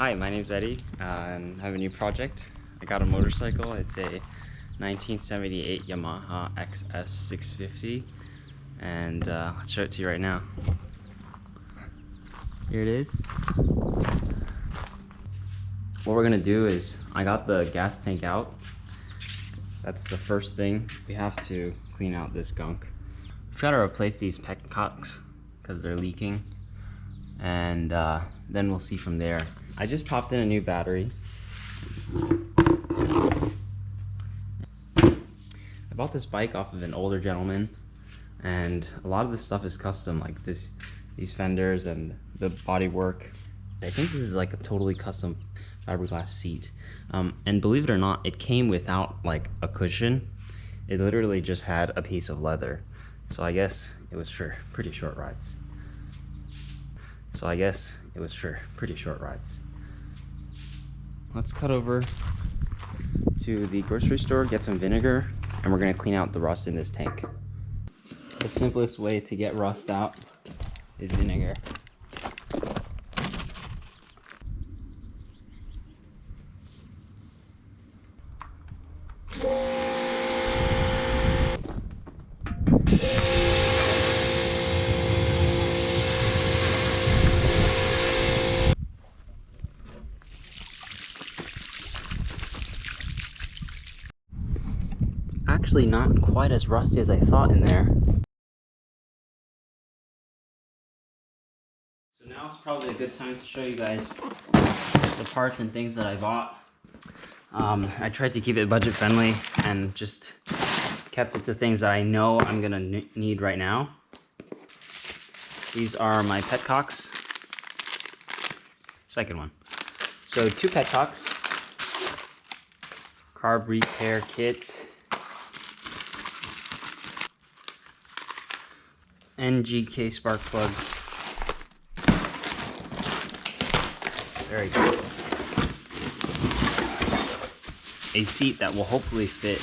Hi, my name's Eddie, and I have a new project. I got a motorcycle. It's a 1978 Yamaha XS650, and I'll show it to you right now. Here it is. What we're gonna do is, I got the gas tank out. That's the first thing. We have to clean out this gunk. We've got to replace these Petcocks because they're leaking, and then we'll see from there. I just popped in a new battery. I bought this bike off of an older gentleman, and a lot of this stuff is custom, like these fenders and the body work. I think this is like a totally custom fiberglass seat. And believe it or not, it came without like a cushion. It literally just had a piece of leather. So I guess it was for pretty short rides. Let's cut over to the grocery store, get some vinegar, and we're gonna clean out the rust in this tank. The simplest way to get rust out is vinegar. Actually not quite as rusty as I thought in there. So now it's probably a good time to show you guys the parts and things that I bought. I tried to keep it budget friendly and just kept it to things that I know I'm gonna need right now. These are my Petcocks. Second one. So 2 Petcocks, carb repair kit, NGK Sparkplugs. Very good. A seat that will hopefully fit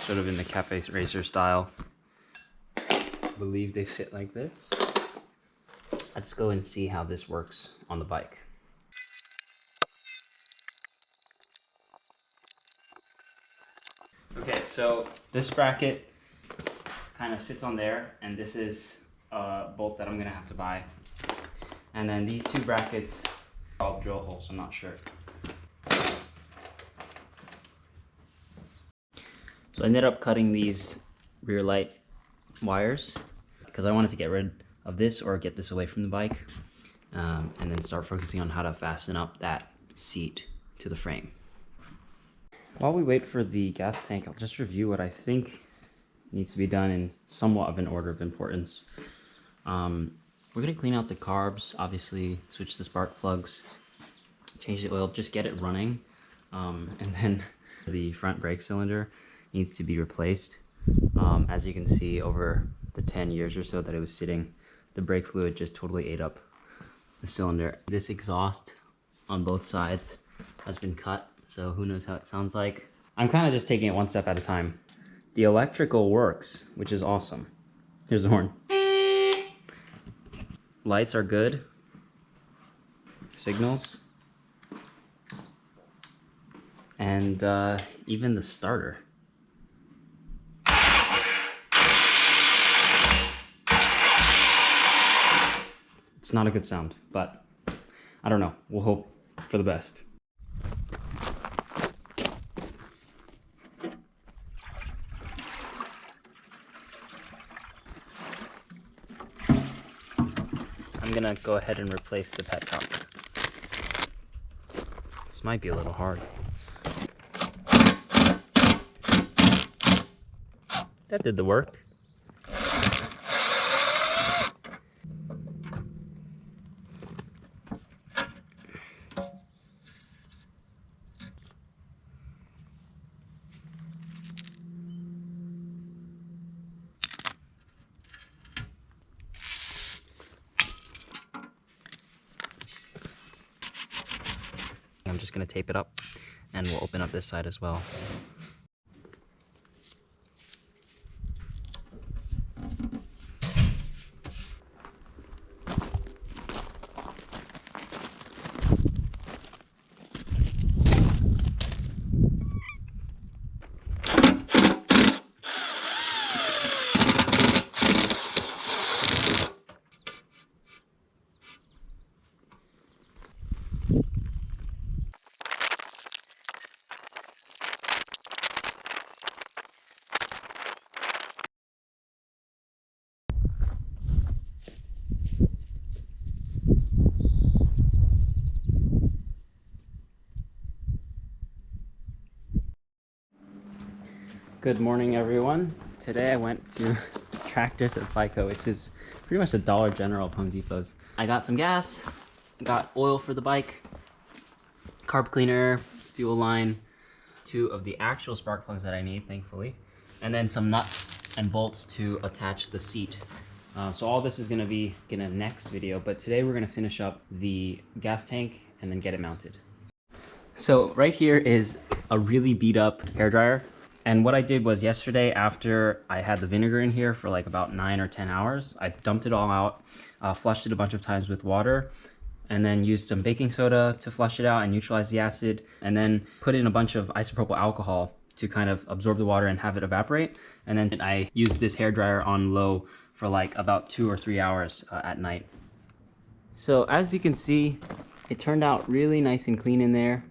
sort of in the cafe racer style. I believe they fit like this. Let's go and see how this works on the bike. Okay, so this bracket kind of sits on there, and this is a bolt that I'm gonna have to buy. And then these 2 brackets are all drill holes, I'm not sure. So I ended up cutting these rear light wires because I wanted to get rid of this or get this away from the bike, and then start focusing on how to fasten up that seat to the frame. While we wait for the gas tank, I'll just review what I think needs to be done in somewhat of an order of importance. We're gonna clean out the carbs, obviously switch the spark plugs, change the oil, just get it running. And then the front brake cylinder needs to be replaced. As you can see, over the 10 years or so that it was sitting, the brake fluid just totally ate up the cylinder. This exhaust on both sides has been cut, so who knows how it sounds like. I'm kind of just taking it one step at a time. The electrical works, which is awesome. Here's the horn. Lights are good. Signals. And even the starter. It's not a good sound, but I don't know. We'll hope for the best. I'm gonna go ahead and replace the Petcock. This might be a little hard. That did the work. I'm just going to tape it up, and we'll open up this side as well. Good morning, everyone. Today I went to Tractors at FICO, which is pretty much a Dollar General of Home Depot's. I got some gas, got oil for the bike, carb cleaner, fuel line, 2 of the actual spark plugs that I need, thankfully, and then some nuts and bolts to attach the seat. So all this is going to be in a next video, but today we're going to finish up the gas tank and then get it mounted. So right here is a really beat up hairdryer. And what I did was yesterday, after I had the vinegar in here for like about 9 or 10 hours, I dumped it all out, flushed it a bunch of times with water, and then used some baking soda to flush it out and neutralize the acid, and then put in a bunch of isopropyl alcohol to kind of absorb the water and have it evaporate. And then I used this hairdryer on low for like about 2 or 3 hours at night. So as you can see, it turned out really nice and clean in there.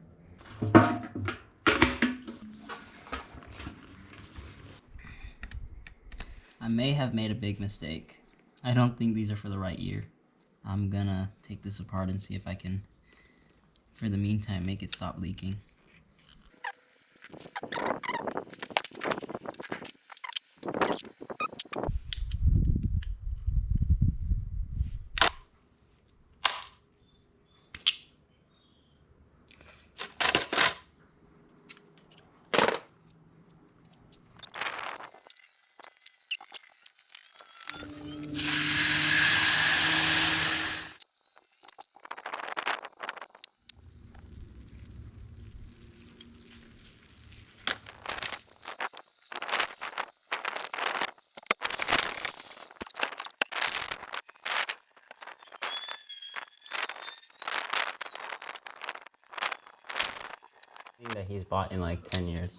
I may have made a big mistake. I don't think these are for the right year. I'm gonna take this apart and see if I can, for the meantime, make it stop leaking. That he's bought in like 10 years.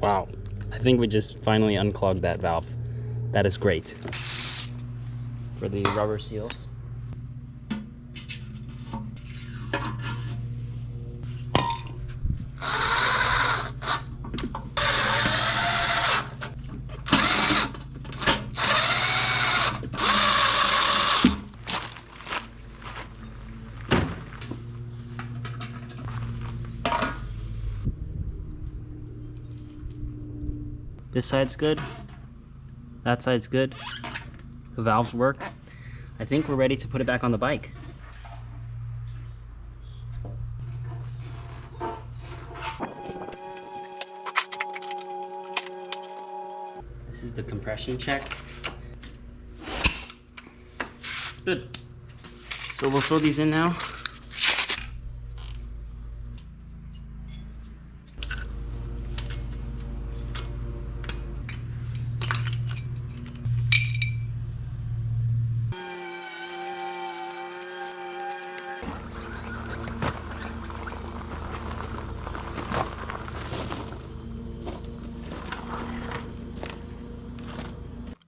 Wow, I think we just finally unclogged that valve. That is great. For the rubber seals. This side's good, that side's good, the valves work. I think we're ready to put it back on the bike. This is the compression check. Good. So we'll throw these in now.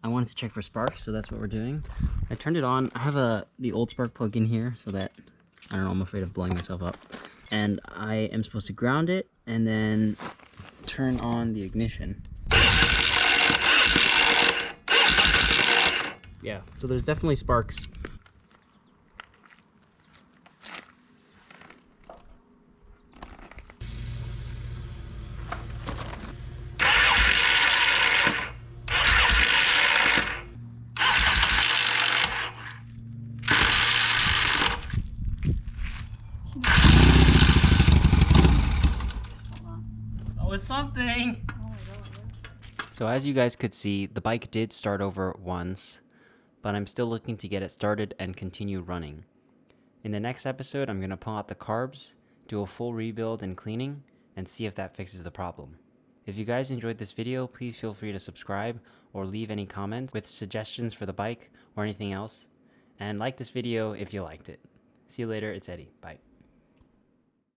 I wanted to check for sparks, so that's what we're doing. I turned it on. I have the old spark plug in here so that, I don't know, I'm afraid of blowing myself up. And I am supposed to ground it and then turn on the ignition. Yeah, so there's definitely sparks. Something. So as you guys could see, the bike did start over once, but I'm still looking to get it started and continue running. In the next episode, I'm going to pull out the carbs, do a full rebuild and cleaning, and see if that fixes the problem. If you guys enjoyed this video, please feel free to subscribe or leave any comments with suggestions for the bike or anything else, and like this video if you liked it. See you later, it's Eddie. Bye.